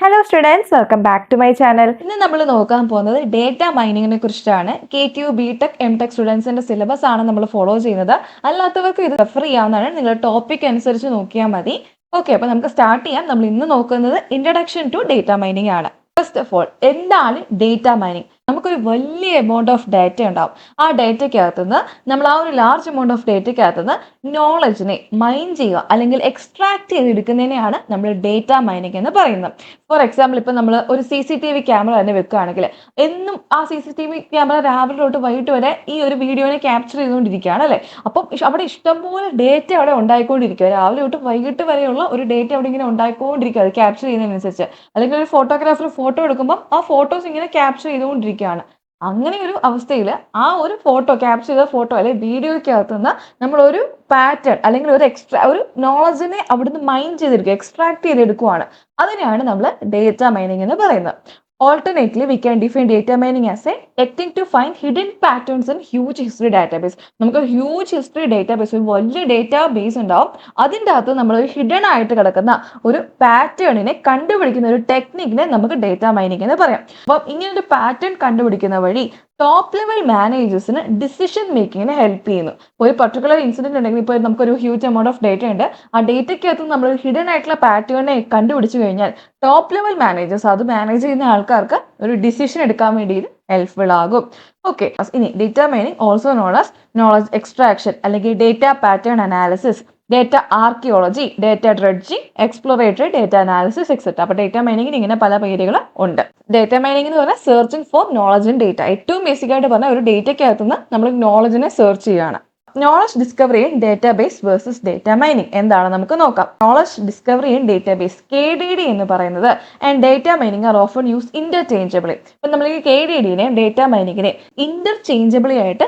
Hello students, welcome back to my channel. ഇന്ന് നമ്മൾ നോക്കാൻ പോകുന്നത് ഡേറ്റ മൈനിങ്ങിനെ കുറിച്ചാണ്. KTU BTech MTech സ്റ്റുഡൻസിന്റെ സിലബസ് ആണ് നമ്മൾ ഫോളോ ചെയ്യുന്നത്. അല്ലാത്തവർക്ക് ഇത് റെഫർ ചെയ്യാവുന്നതാണ്. നിങ്ങളുടെ ടോപ്പിക് അനുസരിച്ച് നോക്കിയാൽ മതി. ഓക്കെ, അപ്പോൾ നമുക്ക് സ്റ്റാർട്ട് ചെയ്യാം. നമ്മൾ ഇന്ന് നോക്കുന്നത് ഇൻട്രഡക്ഷൻ ടു ഡേറ്റ മൈനിങ് ആണ്. ഫസ്റ്റ് ഓഫ് ഓൾ, എന്താണ് ഡേറ്റ മൈനിങ്? നമുക്കൊരു വലിയ എമൗണ്ട് ഓഫ് ഡാറ്റ ഉണ്ടാവും. ആ ഡാറ്റയ്ക്കകത്തുനിന്ന് നമ്മൾ ആ ഒരു ലാർജ് എമൗണ്ട് ഓഫ് ഡാറ്റയ്ക്കകത്തുനിന്ന് നോളജിനെ മൈൻ ചെയ്യുക അല്ലെങ്കിൽ എക്സ്ട്രാക്ട് ചെയ്തെടുക്കുന്നതിനെയാണ് നമ്മൾ ഡേറ്റ മൈനിങ് എന്ന് പറയുന്നത്. ഫോർ എക്സാമ്പിൾ, ഇപ്പം നമ്മൾ ഒരു CCTV ക്യാമറ തന്നെ വെക്കുകയാണെങ്കിൽ എന്നും ആ CCTV ക്യാമറ രാവിലെ തൊട്ട് വൈകിട്ട് വരെ ഈ ഒരു വീഡിയോനെ ക്യാപ്ചർ ചെയ്തുകൊണ്ടിരിക്കുകയാണ് അല്ലേ. അപ്പം അവിടെ ഇഷ്ടംപോലെ ഡേറ്റ അവിടെ ഉണ്ടായിക്കൊണ്ടിരിക്കുക. രാവിലെ തൊട്ട് വൈകിട്ട് വരെയുള്ള ഒരു ഡേറ്റ അവിടെ ഇങ്ങനെ ഉണ്ടായിക്കൊണ്ടിരിക്കുക, അത് ക്യാപ്ചർ ചെയ്യുന്നതിനനുസരിച്ച്. അല്ലെങ്കിൽ ഒരു ഫോട്ടോഗ്രാഫർ ഫോട്ടോ എടുക്കുമ്പോൾ ആ ഫോട്ടോസ് ഇങ്ങനെ ക്യാപ്ചർ ചെയ്തുകൊണ്ടിരിക്കുകയാണ്. അങ്ങനെ ഒരു അവസ്ഥയിൽ ആ ഒരു ഫോട്ടോ ക്യാപ്ചർ ചെയ്ത ഫോട്ടോ അല്ലെങ്കിൽ വീഡിയോയ്ക്കകത്ത് നിന്ന് നമ്മൾ ഒരു പാറ്റേൺ അല്ലെങ്കിൽ ഒരു നോളജിനെ അവിടുന്ന് മൈൻ ചെയ്തെടുക്കുക, എക്സ്ട്രാക്ട് ചെയ്തെടുക്കുകയാണ്. അതിനെയാണ് നമ്മൾ ഡേറ്റ മൈനിങ് എന്ന് പറയുന്നത്. Alternatively, we can define data mining as a technique to find hidden patterns in huge history database. നമുക്ക് ഹ്യൂജ് ഹിസ്റ്ററി ഡേറ്റാബേസ്, ഒരു വലിയ ഡേറ്റാബേസ് ഉണ്ടാവും. അതിൻ്റെ അകത്ത് നമ്മൾ ഒരു ഹിഡൻ ആയിട്ട് കിടക്കുന്ന ഒരു പാറ്റേണിനെ കണ്ടുപിടിക്കുന്ന ഒരു ടെക്നിക്കിനെ നമുക്ക് ഡേറ്റ മൈനിങ് എന്ന് പറയാം. അപ്പം ഇങ്ങനെ ഒരു പാറ്റേൺ കണ്ടുപിടിക്കുന്ന വഴി ടോപ്പ് ലെവൽ മാനേജേഴ്സിന് ഡിസിഷൻ മേക്കിങ്ങിന് ഹെൽപ്പ് ചെയ്യുന്നു. ഒരു പർട്ടിക്കുലർ ഇൻസിഡന്റ് ഉണ്ടെങ്കിൽ ഇപ്പോൾ നമുക്കൊരു ഹ്യൂജ് എമൗണ്ട് ഓഫ് ഡേറ്റ ഉണ്ട്. ആ ഡേറ്റയ്ക്കകത്ത് നമ്മൾ ഹിഡൻ ആയിട്ടുള്ള പാറ്റേണിനെ കണ്ടുപിടിച്ചു കഴിഞ്ഞാൽ ടോപ്പ് ലെവൽ മാനേജേഴ്സ്, അത് മാനേജ് ചെയ്യുന്ന ആൾക്കാർക്ക് ഒരു ഡിസിഷൻ എടുക്കാൻ വേണ്ടി ഹെൽപ്ഫുൾ ആകും. ഓക്കെ, ഇനി data mining also known as knowledge extraction അല്ലെങ്കിൽ data pattern analysis, data archaeology, data dredging, exploratory data analysis etcetera. അപ്പോൾ ഡേറ്റ മൈനിങ്ങിന് ഇങ്ങനെ പല പേരുകൾ ഉണ്ട്. ഡേറ്റ മൈനിങ് എന്ന് പറഞ്ഞാൽ searching for knowledge in data. ഏറ്റവും ബേസിക് ആയിട്ട് പറഞ്ഞാൽ ഒരു ഡേറ്റയ്ക്കകത്തുനിന്ന് നമ്മൾ നോളജിനെ സെർച്ച് ചെയ്യുകയാണ്. Knowledge discovery in database versus data mining എന്താണ് നമുക്ക് നോക്കാം. Knowledge discovery in database, KDD എന്ന് പറയുന്നത്, and data mining are often use interchangeably. ഇപ്പം നമ്മൾ ഈ KDDനെ ഡേറ്റ മൈനിങ്ങിനെ ഇന്റർചേഞ്ചബിളി ആയിട്ട്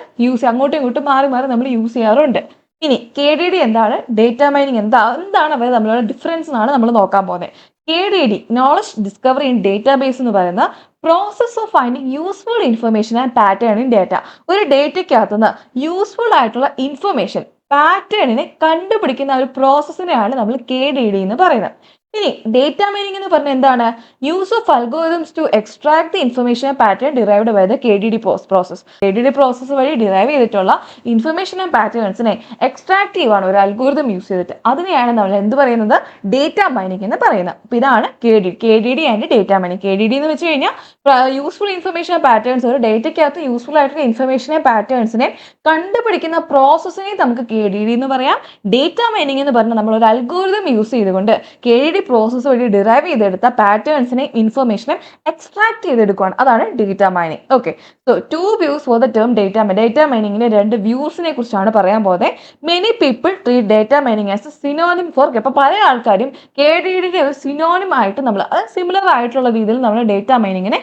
അങ്ങോട്ടും ഇങ്ങോട്ടും മാറി മാറി നമ്മൾ യൂസ് ചെയ്യാറുണ്ട്. ഇനി KDD എന്താണ്, ഡേറ്റ മൈനിങ് എന്താണ് അവർ തമ്മിലുള്ള ഡിഫറൻസ് എന്നാണ് നമ്മൾ നോക്കാൻ പോകുന്നത്. KDD, knowledge discovery in database എന്ന് പറയുന്ന process of finding useful information and pattern in data. ഒരു ഡേറ്റയ്ക്കകത്തുനിന്ന് യൂസ്ഫുൾ ആയിട്ടുള്ള ഇൻഫർമേഷൻ പാറ്റേണിനെ കണ്ടുപിടിക്കുന്ന ഒരു പ്രോസസ്സിനെയാണ് നമ്മൾ KDD എന്ന് പറയുന്നത്. ഇനി ഡേറ്റ മൈനിങ് എന്ന് പറഞ്ഞാൽ എന്താണ്? Use of algorithms to extract the information and pattern derived by the KDD process. KDD process വഴി ഡിറൈവ് ചെയ്തിട്ടുള്ള ഇൻഫർമേഷൻ ആൻഡ് പാറ്റേൺസിനെ എക്സ്ട്രാക്ട് ചെയ്യുവാണ് ഒരു അൽഗോരിതം യൂസ് ചെയ്തിട്ട്. അതിനെയാണ് നമ്മൾ എന്ത് പറയുന്നത്? ഡേറ്റ മൈനിങ് എന്ന് പറയുന്നത്. അപ്പോൾ ഇതാണ് KDD and data mining. KDD എന്ന് വെച്ച് കഴിഞ്ഞാൽ യൂസ്ഫുൾ ഇൻഫർമേഷൻ ആൻഡ് പാറ്റേൺസ്, ഒരു ഡേറ്റയ്ക്കകത്ത് യൂസ്ഫുൾ ആയിട്ടുള്ള ഇൻഫർമേഷനെ പാറ്റേൺസിനെ കണ്ടുപിടിക്കുന്ന പ്രോസസ്സിനെ നമുക്ക് KDD എന്ന് പറയാം. ഡേറ്റ മൈനിങ് എന്ന് പറഞ്ഞാൽ നമ്മൾ ഒരു അൽഗോരിതം യൂസ് ചെയ്തുകൊണ്ട് KDD പ്രോസസ് വഴി ഡിറൈവ് ചെയ്തെടുത്ത പാറ്റേൺസിനെ ഇൻഫർമേഷനെ എക്സ്ട്രാക്ട് ചെയ്തെടുക്കുകയാണ്. അതാണ് data mining. Okay, so two views for the term data mining. Data മൈനിങ്ങിന്റെ രണ്ട് വ്യൂസിനെ കുറിച്ചാണ് പറയാൻ പോകുന്നത്. Many people treat data mining as a synonym for. അപ്പോൾ പല ആൾക്കാരും KDDയുടെ ഒരു സിനോണിം ആയിട്ട് നമ്മൾ സിമിലർ ആയിട്ടുള്ള രീതിയിൽ നമ്മൾ ഡേറ്റ മൈനിങ്ങിനെ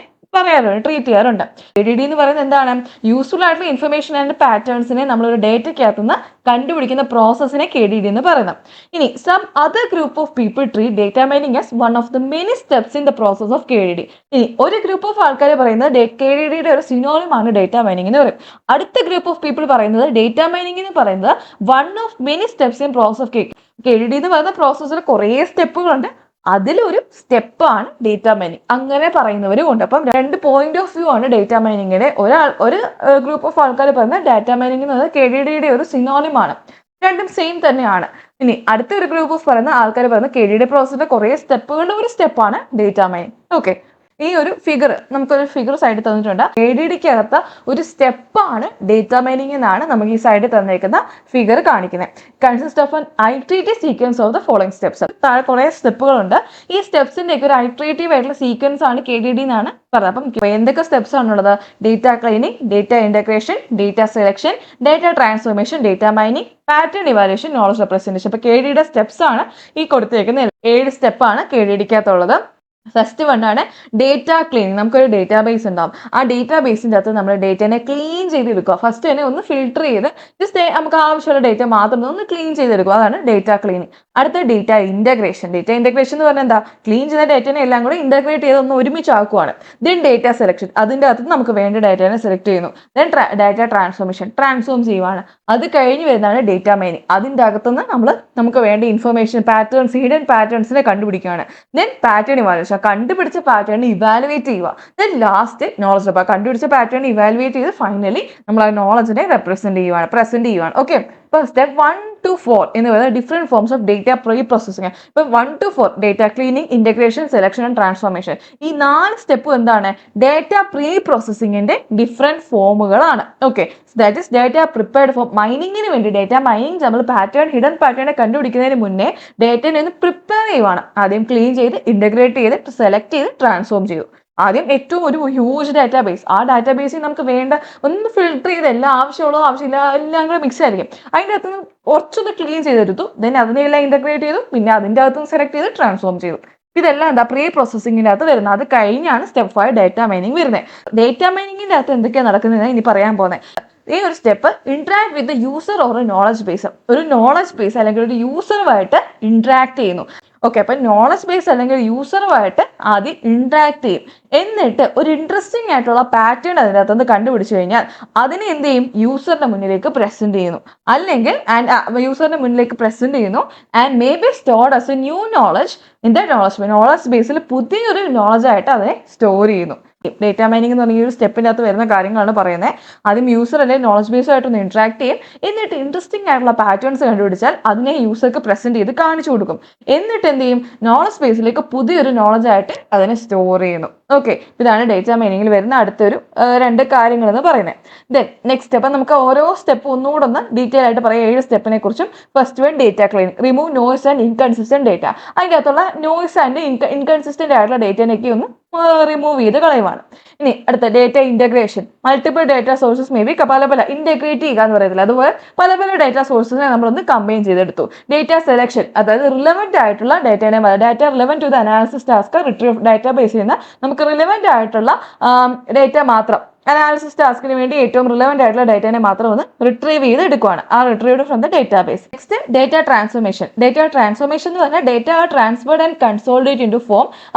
ട്രീറ്റ് ചെയ്യാറുണ്ട്. KDD എന്ന് പറയുന്നത് എന്താണ്? യൂസ്ഫുൾ ആയിട്ടുള്ള ഇൻഫർമേഷൻ ആൻഡ് പാറ്റേൺസിനെ നമ്മളൊരു ഡേറ്റയ്ക്കകത്തുനിന്ന് കണ്ടുപിടിക്കുന്ന പ്രോസസ്സിനെ KDD എന്ന് പറയുന്നത്. ഇനി some other group of people treat data mining as one of the many steps in the process of KDD. ഇനി ഒരു ഗ്രൂപ്പ് ഓഫ് ആൾക്കാർ പറയുന്നത് KDDയുടെ ഒരു സിനോണിം ആണ് ഡേറ്റ മൈനിങ് എന്ന് പറയും. അടുത്ത ഗ്രൂപ്പ് ഓഫ് പീപ്പിൾ പറയുന്നത് ഡേറ്റ മൈനിങ് എന്ന് പറയുന്നത് one of many steps in process of KDD എന്ന് പറയുന്ന പ്രോസസ്സിൽ കുറേ സ്റ്റെപ്പുകളുണ്ട്, അതിലൊരു സ്റ്റെപ്പാണ് ഡേറ്റ മൈനിങ്. അങ്ങനെ പറയുന്നവരും ഉണ്ട്. അപ്പം രണ്ട് പോയിന്റ് ഓഫ് വ്യൂ ആണ് ഡേറ്റ മൈനിങ്ങിന്റെ. ഒരു ഗ്രൂപ്പ് ഓഫ് ആൾക്കാർ പറയുന്നത് ഡാറ്റ മൈനിങ് എന്ന് പറയുന്നത് KDDയുടെ ഒരു സിനോണിം ആണ്. രണ്ടും സെയിം തന്നെയാണ്. ഇനി അടുത്ത ഒരു ഗ്രൂപ്പ് ഓഫ് പറയുന്ന ആൾക്കാർ പറയുന്നത് KDD പ്രോസസ്സിന്റെ കുറേ സ്റ്റെപ്പുകളുടെ ഒരു സ്റ്റെപ്പാണ് ഡേറ്റ മൈനിങ്. ഓക്കെ, ഈ ഒരു ഫിഗർ, നമുക്കൊരു ഫിഗർ സൈഡിൽ തന്നിട്ടുണ്ട്. KDDക്കകത്ത് ഒരു സ്റ്റെപ്പാണ് ഡേറ്റ മൈനിങ് എന്നാണ് നമുക്ക് ഈ സൈഡിൽ തന്നേക്കുന്ന ഫിഗർ കാണിക്കുന്നത്. Consist of an iterative sequence of the following steps. താഴെ കുറേ സ്റ്റെപ്പുകളുണ്ട്. ഈ സ്റ്റെപ്സിന്റെ ഒക്കെ ഒരു ഐട്രേറ്റീവ് ആയിട്ടുള്ള സീക്വൻസ് ആണ് KDD എന്നാണ് പറയുന്നത്. അപ്പം എന്തൊക്കെ സ്റ്റെപ്സ് ആണുള്ളത്? Data cleaning, data integration, data selection, data transformation, data mining, pattern evaluation, knowledge representation. അപ്പൊ KDDയുടെ സ്റ്റെപ്സ് ആണ് ഈ കൊടുത്തേക്കുന്ന 7 സ്റ്റെപ്പാണ് KDDക്കകത്തുള്ളത്. ഫസ്റ്റ് വണ്ണാണ് ഡേറ്റ ക്ലീനിങ്. നമുക്കൊരു ഡേറ്റാബേസ് ഉണ്ടാവും. ആ ഡേറ്റാബേസിൻ്റെ അകത്ത് നമ്മൾ ഡേറ്റനെ ക്ലീൻ ചെയ്തെടുക്കുക. ഫസ്റ്റ് തന്നെ ഒന്ന് ഫിൽട്ടർ ചെയ്ത് ജസ്റ്റ് നമുക്ക് ആവശ്യമുള്ള ഡേറ്റ മാത്രം ഒന്ന് ക്ലീൻ ചെയ്തെടുക്കുക. അതാണ് ഡേറ്റ ക്ലീനിങ്. അടുത്ത ഡേറ്റ ഇന്റഗ്രേഷൻ. ഡേറ്റ ഇന്റഗ്രേഷൻ എന്ന് പറഞ്ഞാൽ എന്താ? ക്ലീൻ ചെയ്ത ഡേറ്റനെ എല്ലാം കൂടെ ഇന്റഗ്രേറ്റ് ചെയ്ത് ഒന്ന് ഒരുമിച്ചാക്കുവാണ്. Then data selection. അതിൻ്റെ അകത്ത് നമുക്ക് വേണ്ട ഡേറ്റനെ സെലക്ട് ചെയ്യുന്നു. ദെൻ ഡേറ്റ ട്രാൻസ്ഫോർമേഷൻ, ട്രാൻസ്ഫോം ചെയ്യുവാണ്. അത് കഴിഞ്ഞ് വരുന്നതാണ് ഡേറ്റ മൈനിങ്. അതിൻ്റെ അകത്തുനിന്ന് നമുക്ക് വേണ്ട ഇൻഫർമേഷൻ പാറ്റേൺസ്, ഹിഡൻ പാറ്റേൺസിനെ കണ്ടുപിടിക്കുകയാണ്. Then pattern evaluation. എക്സ്ട്രാക്ഷൻ, കണ്ടുപിടിച്ച പാറ്റേൺ ഇവാലുവേറ്റ് ചെയ്യുക. Then last knowledge. അപ്പോൾ കണ്ടുപിടിച്ച പാറ്റേൺ ഇവാലുവേറ്റ് ചെയ്ത് ഫൈനലി നമ്മൾ ആ നോളജിനെ പ്രസന്റ് ചെയ്യുവാണ്. ഓക്കെ, ഇപ്പോൾ സ്റ്റെപ്പ് 1 to 4 എന്ന് പറയുന്നത് different forms of data preprocessing. ഇപ്പം 1 to 4 data cleaning, integration, selection and transformation. ഈ 4 സ്റ്റെപ്പ് എന്താണ്? ഡേറ്റ പ്രീ പ്രോസസ്സിംഗിന്റെ ഡിഫറെന്റ് ഫോമുകളാണ്. Okay, that is data prepared four മൈനിങ്ങിന് വേണ്ടി. ഡേറ്റ മൈനിങ് നമ്മൾ ഹിഡൻ പാറ്റേണെ കണ്ടുപിടിക്കുന്നതിന് മുന്നേ ഡേറ്റനെ ഒന്ന് പ്രിപ്പയർ ചെയ്യുവാണ്. ആദ്യം ക്ലീൻ ചെയ്ത്, ഇന്റഗ്രേറ്റ് ചെയ്ത്, സെലക്ട് ചെയ്ത്, ട്രാൻസ്ഫോം ചെയ്തു. ആദ്യം ഏറ്റവും ഒരു ഹ്യൂജ് ഡാറ്റാബേസ്, ആ ഡാറ്റാബേസിൽ നമുക്ക് വേണ്ട ഒന്ന് ഫിൽട്ടർ ചെയ്ത് എല്ലാം ആവശ്യമുള്ളതോ ആവശ്യമില്ല എല്ലാം കൂടെ മിക്സ് ആയിരിക്കും. അതിൻ്റെ അകത്ത് കുറച്ചൊന്ന് ക്ലീൻ ചെയ്തെടുത്തു, ദെൻ അതിനെല്ലാം ഇന്റഗ്രേറ്റ് ചെയ്തു, പിന്നെ അതിൻ്റെ അകത്തുനിന്ന് സെലക്ട് ചെയ്ത് ട്രാൻസ്ഫോം ചെയ്തു. ഇതെല്ലാം എന്താ പ്രീ പ്രോസസ്സിങ്ങിൻ്റെ അകത്ത് വരുന്നത്. അത് കഴിഞ്ഞാണ് സ്റ്റെപ്പ് 5 ഡേറ്റ മൈനിങ് വരുന്നത്. ഡേറ്റ മൈനിങ്ങിൻ്റെ അകത്ത് എന്തൊക്കെയാണ് നടക്കുന്നത് ഇനി പറയാൻ പോകുന്നത്. ഈ ഒരു step interact with user or knowledge base. ഒരു നോളജ് ബേസ് അല്ലെങ്കിൽ ഒരു യൂസറുമായിട്ട് ഇന്ററാക്ട് ചെയ്യുന്നു. ഓക്കെ, അപ്പം നോളജ് ബേസ് അല്ലെങ്കിൽ യൂസറുമായിട്ട് ആദ്യം ഇന്ററാക്ട് ചെയ്യും. എന്നിട്ട് ഒരു ഇൻട്രസ്റ്റിംഗ് ആയിട്ടുള്ള പാറ്റേൺ അതിനകത്തുനിന്ന് കണ്ടുപിടിച്ചു കഴിഞ്ഞാൽ അതിനെ എന്ത് ചെയ്യും? യൂസറിന്റെ മുന്നിലേക്ക് പ്രസന്റ് ചെയ്യുന്നു. അല്ലെങ്കിൽ യൂസറിന്റെ മുന്നിലേക്ക് പ്രസന്റ് ചെയ്യുന്നു and may be stored as a new knowledge in the knowledge ബേസിൽ പുതിയൊരു നോളജ് ആയിട്ട് അതിനെ സ്റ്റോർ ചെയ്യുന്നു. ഡേറ്റ മൈനിങ് എന്ന് പറഞ്ഞ ഈ ഒരു സ്റ്റെപ്പിൻ്റെ അകത്ത് വരുന്ന കാര്യങ്ങളാണ് പറയുന്നത്. ആദ്യം യൂസർ അല്ലെങ്കിൽ നോളജ് ബേസ് ആയിട്ടൊന്ന് ഇന്ററാക്ട് ചെയ്യും. എന്നിട്ട് ഇൻട്രസ്റ്റിംഗ് ആയിട്ടുള്ള പാറ്റേൺസ് കണ്ടുപിടിച്ചാൽ അതിനെ യൂസർക്ക് പ്രസന്റ് ചെയ്ത് കാണിച്ചു കൊടുക്കും. എന്നിട്ട് എന്ത് ചെയ്യും? നോളജ് ബേസിലേക്ക് പുതിയൊരു നോളജ് ആയിട്ട് അതിനെ സ്റ്റോർ ചെയ്യുന്നു. ഓക്കെ, ഇതാണ് ഡേറ്റ മൈനിങ്ങിൽ വരുന്ന അടുത്തൊരു 2 കാര്യങ്ങൾ എന്ന് പറയുന്നത്. ദെൻ നെക്സ്റ്റ് സ്റ്റെപ്പ് നമുക്ക് ഓരോ സ്റ്റെപ്പ് ഒന്നുകൂടെ ഒന്ന് ഡീറ്റെയിൽ ആയിട്ട് പറയാം. 7 സ്റ്റെപ്പിനെ കുറിച്ചും. First one data cleaning, remove noise and inconsistent data. അതിൻ്റെ അകത്തുള്ള നോയ്സ് ആൻഡ് ഇൻകൺസിസ്റ്റന്റ് ആയിട്ടുള്ള ഡേറ്റനൊക്കെ ഒന്ന് റിമൂവ് ചെയ്ത് കളയുവാണ്. ഇനി അടുത്ത data integration. Multiple data sources may be പല ഇന്റഗ്രേറ്റ് ചെയ്യുക എന്ന് പറയത്തില്ല, അതുപോലെ പല ഡേറ്റ സോഴ്സസിനെ നമ്മളൊന്ന് കമ്പൈൻ ചെയ്തെടുത്തു. ഡേറ്റ സെലക്ഷൻ, അതായത് റിലവന്റ് ആയിട്ടുള്ള ഡേറ്റനെ, data relevant to the analysis task retrieve ഡാറ്റാബേസിൽ നിന്ന് നമുക്ക് റിലവന്റ് ആയിട്ടുള്ള ഡേറ്റ മാത്രം, അനാലിസിസ് ടാസ്കിന് വേണ്ടി ഏറ്റവും റിലവന്റ് ആയിട്ടുള്ള ഡേറ്റനെ മാത്രം ഒന്ന് റിട്രീവ് ചെയ്ത് എടുക്കുകയാണ്. ആ retrieved from the database. Next data transformation. Data transformation എന്ന് പറഞ്ഞാൽ data transferred and consolidate into form.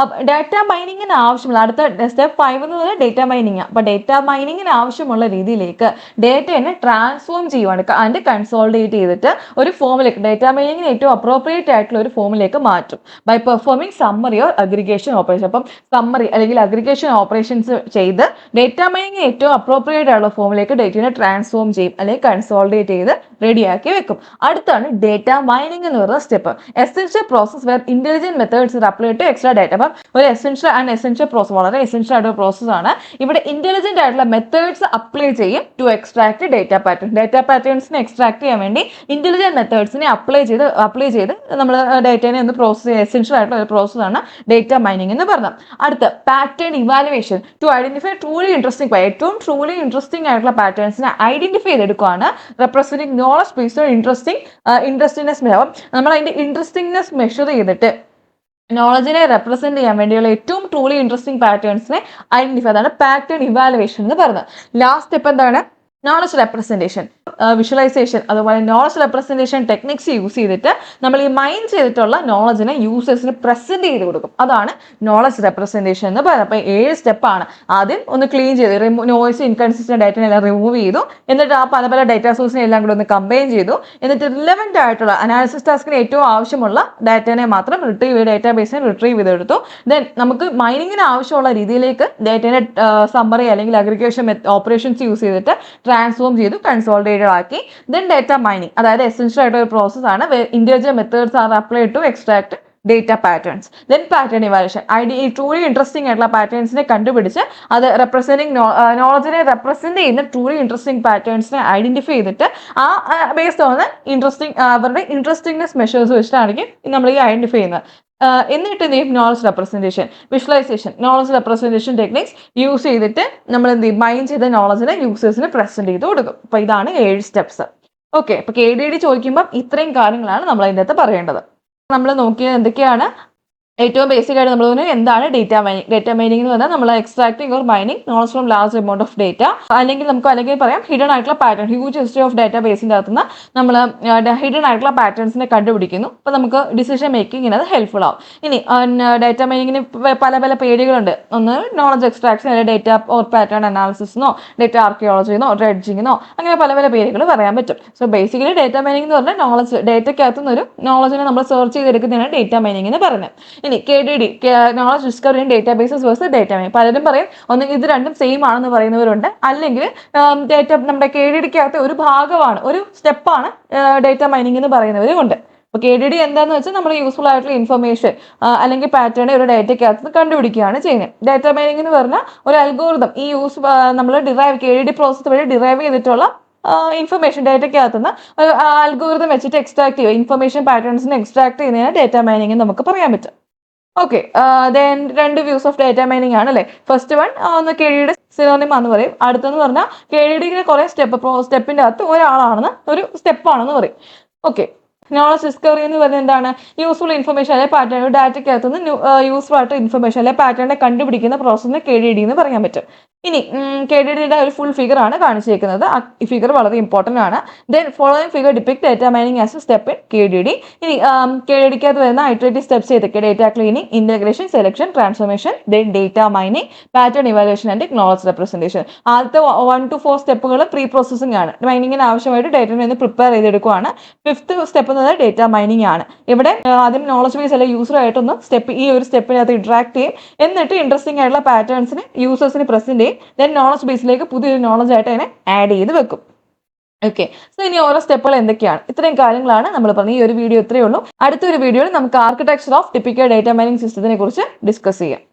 Data മൈനിങ്ങിന് ആവശ്യമുള്ള അടുത്ത സ്റ്റെപ്പ് 5 എന്ന് പറഞ്ഞാൽ ഡേറ്റ മൈനിങ്. അപ്പൊ ഡേറ്റ മൈനിങ്ങിന് ആവശ്യമുള്ള രീതിയിലേക്ക് ഡേറ്റനെ ട്രാൻസ്ഫോം ചെയ്യുവാണ് ആൻഡ് കൺസോളിഡേറ്റ് ചെയ്തിട്ട് ഒരു ഫോമിലേക്ക്, ഡേറ്റ മൈനിങ്ങിന് ഏറ്റവും അപ്രോപ്രിയേറ്റ് ആയിട്ടുള്ള ഒരു ഫോമിലേക്ക് മാറ്റും by performing summary or aggregation operation. അപ്പം സമ്മറി അല്ലെങ്കിൽ അഗ്രിഗേഷൻ ഓപ്പറേഷൻസ് ചെയ്ത് ഡേറ്റ മൈനിങ് ഏറ്റവും അപ്രോപ്രിയേറ്റ് ആയിട്ടുള്ള ഫോമിലേക്ക് ഡേറ്റനെ ട്രാൻസ്ഫോം ചെയ്യും അല്ലെങ്കിൽ കൺസോളിഡേറ്റ് ചെയ്ത് റെഡിയാക്കി വെക്കും. അടുത്താണ് ഡേറ്റ മൈനിങ് എന്ന് പറയുന്ന step. Essential process where intelligent methods apply to extra data. അപ്പം ഒരു എസെൻഷ്യൽ പ്രോസസ്, വളരെ എസെൻഷ്യൽ ആയിട്ടുള്ള പ്രോസസ് ആണ്. ഇവിടെ ഇന്റലിജന്റ് ആയിട്ടുള്ള മെത്തേഡ്സ് അപ്ലൈ ചെയ്യും to extract data pattern. Data പാറ്റേൺസിനെ എക്സ്ട്രാക്ട് ചെയ്യാൻ വേണ്ടി ഇന്റലിജന്റ് മെത്തേഡ്സിനെ അപ്ലൈ ചെയ്ത് നമ്മൾ ഡേറ്റനെ ഒന്ന് പ്രോസസ് ചെയ്യുക. എസെൻഷ്യൽ ആയിട്ടുള്ള ഒരു പ്രോസസ് ആണ് ഡേറ്റ മൈനിങ് എന്ന് പറഞ്ഞത്. അടുത്ത pattern evaluation. To identify truly interesting, ഏറ്റവും ട്രൂലി ഇൻട്രസ്റ്റിംഗ് ആയിട്ടുള്ള പാറ്റേൺസിനെ ഐഡന്റിഫൈ ചെയ്തെടുക്കുകയാണ് representing knowledge based on interestingness. നമ്മൾ അതിന്റെ ഇൻട്രസ്റ്റിംഗ്നെസ് മെഷർ ചെയ്തിട്ട് നോളജിനെ റെപ്രസെന്റ് ചെയ്യാൻ വേണ്ടിയുള്ള ഏറ്റവും ട്രൂലി ഇൻട്രസ്റ്റിംഗ് പാറ്റേൺസിനെ ഐഡന്റിഫൈ, അതാണ് പാറ്റേൺ ഇവാലുവേഷൻ എന്ന് പറയുന്നത്. ലാസ്റ്റ് സ്റ്റെപ്പ് എന്താണ്? നോളജ് റെപ്രസെന്റേഷൻ, വിഷ്വലൈസേഷൻ, അതുപോലെ നോളജ് റെപ്രസെന്റേഷൻ ടെക്നിക്സ് യൂസ് ചെയ്തിട്ട് നമ്മൾ ഈ മൈൻ ചെയ്തിട്ടുള്ള നോളജിനെ യൂസേഴ്സിന് പ്രസന്റ് ചെയ്ത് കൊടുക്കും. അതാണ് നോളജ് റെപ്രസെന്റേഷൻ എന്ന് പറയുന്നത്. അപ്പോൾ 7 സ്റ്റെപ്പാണ്. ആദ്യം ഒന്ന് ക്ലീൻ ചെയ്ത് നോയ്സ് ഇൻകൺസിസ്റ്റന്റ് ഡേറ്റനെ എല്ലാം റിമൂവ് ചെയ്തു. എന്നിട്ട് ആ പല ഡേറ്റ സോഴ്സിനെ എല്ലാം കൂടി ഒന്ന് കമ്പൈൻ ചെയ്തു. എന്നിട്ട് റിലവന്റ് ആയിട്ടുള്ള അനാലിസിസ് ടാസ്കിന് ഏറ്റവും ആവശ്യമുള്ള ഡേറ്റനെ മാത്രം ഡേറ്റാബേസിനെ റിട്രീവ് ചെയ്തെടുത്തു. ദെൻ നമുക്ക് മൈനിങ്ങിന് ആവശ്യമുള്ള രീതിയിലേക്ക് ഡേറ്റനെ സമ്മറി അല്ലെങ്കിൽ അഗ്രിഗേഷൻ ഓപ്പറേഷൻസ് യൂസ് ചെയ്തിട്ട് ട്രാൻസ്ഫോം ചെയ്തു, കൺസോളിഡേറ്റഡ് ആക്കി. ദെൻ ഡേറ്റ മൈനിങ്, അതായത് എസെൻഷ്യൽ ആയിട്ടുള്ള ഒരു പ്രോസസ് ആണ്. Intelligent methods are applied to extract data patterns. Then pattern evaluation, ഈ ട്രൂലി ഇൻട്രസ്റ്റിംഗ് ആയിട്ടുള്ള പാറ്റേൺസിനെ കണ്ടുപിടിച്ച് അത് നോളജിനെ റെപ്രസെന്റ് ചെയ്യുന്ന ട്രൂലി ഇൻട്രസ്റ്റിംഗ് പാറ്റേൺസിനെ ഐഡന്റിഫൈ ചെയ്തിട്ട് ആ ബേസ്ഡ് ഓൺ അവരുടെ ഇൻട്രസ്റ്റിംഗ്നെസ് മെഷേഴ്സ് വെച്ചിട്ടാണെങ്കിൽ നമ്മൾ ഈ ഐഡന്റിഫൈ ചെയ്യുന്നത്. എന്നിട്ട് എന്ത് ചെയ്യും? Knowledge representation, visualisation, knowledge representation techniques use ചെയ്തിട്ട് നമ്മൾ എന്ത് ചെയ്യും? മൈൻ ചെയ്ത നോളജിനെ യൂസേഴ്സിന് പ്രസന്റ് ചെയ്ത് കൊടുക്കും. അപ്പൊ ഇതാണ് 7 സ്റ്റെപ്സ്. ഓക്കെ, അപ്പൊ KDD ചോദിക്കുമ്പോൾ ഇത്രയും കാര്യങ്ങളാണ് നമ്മൾ അതിൻ്റെ അകത്ത് പറയേണ്ടത്. നമ്മൾ നോക്കിയത് എന്തൊക്കെയാണ്? ഏറ്റവും ബേസിക് ആയിട്ട് നമ്മൾ പറഞ്ഞാൽ എന്താണ് ഡേറ്റ മൈനിങ്. ഡേറ്റ മൈനിങ് എന്ന് പറഞ്ഞാൽ നമ്മൾ extracting or mining knowledge from large amount of data, അല്ലെങ്കിൽ പറയാം ഹിഡൻ ആയിട്ടുള്ള pattern, huge history of data ബേസിൻ്റെ അകത്തുനിന്ന് നമ്മൾ ഹിഡൻ ആയിട്ടുള്ള പാറ്റേൺസിനെ കണ്ടുപിടിക്കുന്നു. അപ്പോൾ നമുക്ക് ഡിസിഷൻ മേക്കിങ്ങിന് അത് ഹെൽപ്ഫുൾ ആവും. ഇനി ഡേറ്റ മൈനിങ്ങിന് പല പേരുകളുണ്ട്. ഒന്ന് നോളജ് എക്സ്ട്രാക്ഷൻ, അല്ലെങ്കിൽ ഡേറ്റ ഓർ പാറ്റേൺ അനാലിസിസിനോ ഡേറ്റ ആർക്കിയോളജിന്നോ ഡ്രെഡ്ജിങ്ങിനോ അങ്ങനെ പല പേരുകൾ പറയാൻ പറ്റും. സോ ബേസിക്കലി ഡേറ്റ മൈനിങ് എന്ന് പറഞ്ഞാൽ ഡേറ്റയ്ക്കകത്തുനിന്ന് ഒരു നോളജിനെ നമ്മൾ സെർച്ച് ചെയ്തെടുക്കുന്നതാണ് ഡേറ്റ മൈനിങ് എന്ന് പറയുന്നത്. ഇനി KDD, knowledge discovery in databases versus data mining. പലരും പറയും ഒന്നെങ്കിൽ ഇത് രണ്ടും സെയിം ആണെന്ന് പറയുന്നവരുണ്ട്, അല്ലെങ്കിൽ നമ്മുടെ KDDക്കകത്ത് ഒരു ഭാഗമാണ്, ഒരു സ്റ്റെപ്പാണ് ഡേറ്റ മൈനിങ് എന്ന് പറയുന്നവരും ഉണ്ട്. അപ്പോൾ KDD എന്താന്ന് വെച്ചാൽ നമ്മൾ യൂസ്ഫുൾ ആയിട്ടുള്ള ഇൻഫർമേഷൻ അല്ലെങ്കിൽ പാറ്റേൺ ഒരു ഡേറ്റയ്ക്കകത്ത് കണ്ടുപിടിക്കുകയാണ് ചെയ്യുന്നത്. ഡേറ്റ മൈനിങ് എന്ന് പറഞ്ഞാൽ ഒരു അൽഗോരിതം ഈ നമ്മൾ KDD പ്രോസസ് വഴി ഡിറൈവ് ചെയ്തിട്ടുള്ള ഇൻഫർമേഷൻ ഡേറ്റയ്ക്കകത്തുനിന്ന് ഒരു അൽഗോരിതം വെച്ചിട്ട് എക്സ്ട്രാക്ട് ചെയ്യുക, ഇൻഫർമേഷൻ പാറ്റേൺസിനെ എക്സ്ട്രാക്ട് ചെയ്യുന്നതിന് ഡേറ്റ മൈനിങ് നമുക്ക് പറയാൻ പറ്റും. ഓക്കെ, ദെൻ രണ്ട് വ്യൂസ് ഓഫ് ഡേറ്റ മൈനിങ് ആണ് അല്ലേ. ഫസ്റ്റ് വൺ ഒന്ന് KDD സിനോണിം ആണെന്ന് പറയും. അടുത്തെന്ന് പറഞ്ഞാൽ KDD കുറെ സ്റ്റെപ്പിന്റെ അകത്ത് ഒരാളാണെന്ന്, ഒരു സ്റ്റെപ്പാണെന്ന് പറയും. ഓക്കെ, നോളജ് ഡിസ്കവറി എന്ന് പറയുന്നത് എന്താണ്? യൂസ്ഫുൾ ഇൻഫർമേഷൻ അല്ലെങ്കിൽ പാറ്റേൺ, ഡാറ്റയ്ക്കകത്തുനിന്ന് യൂസ്ഫുൾ ആയിട്ട് ഇൻഫർമേഷൻ അല്ലെങ്കിൽ പാറ്റേണിനെ കണ്ടുപിടിക്കുന്ന പ്രോസസ്സിനെ KDD എന്ന് പറയാൻ പറ്റും. ഇനി KDDയുടെ ഒരു ഫുൾ ഫിഗർ ആണ് കാണിച്ചിരിക്കുന്നത്. ഈ ഫിഗർ വളരെ ഇമ്പോർട്ടൻ്റ് ആണ്. Then following figure depict data mining as a step in KDD. ഇനി KDDക്കകത്ത് വരുന്ന ഇറ്ററേറ്റീവ് സ്റ്റെപ്സ് ഏതൊക്കെ? Data cleaning, integration, selection, transformation, then data mining, pattern evaluation and knowledge representation. ആദ്യത്തെ 1 to 4 സ്റ്റെപ്പുകൾ പ്രീ പ്രോസസ്സിംഗ് ആണ്. മൈനിങ്ങിന് ആവശ്യമായിട്ട് ഡേറ്റനെ ഒന്ന് പ്രിപ്പയർ ചെയ്തെടുക്കുകയാണ്. 5th സ്റ്റെപ്പ് ഡേറ്റ മൈനിങ് ആണ്. ഇവിടെ ആദ്യം നോളജ് ബേസ് അല്ലെങ്കിൽ യൂസറായിട്ടൊന്ന് ഈ ഒരു സ്റ്റെപ്പിനകത്ത് ഇന്ററാക്ട് ചെയ്യും, എന്നിട്ട് ഇൻട്രസ്റ്റിംഗ് ആയിട്ടുള്ള പാറ്റേൺസിന് യൂസേഴ്സിന് പ്രസന്റ് ചെയ്യും, ദെൻ നോളജ് ബേസിലേക്ക് പുതിയൊരു നോളജ് ആയിട്ട് അതിനെ ആഡ് ചെയ്ത് വെക്കും. ഓക്കെ, സോ ഇനി ഓരോ സ്റ്റെപ്പുകൾ എന്തൊക്കെയാണ്? ഇത്രയും കാര്യങ്ങളാണ് നമ്മൾ പറഞ്ഞത്. ഈ ഒരു വീഡിയോ ഇത്രയേ ഉള്ളൂ. അടുത്തൊരു വീഡിയോയിൽ നമുക്ക് architecture of typical data mining സിസ്റ്റത്തിനെ കുറിച്ച് ഡിസ്കസ് ചെയ്യാം.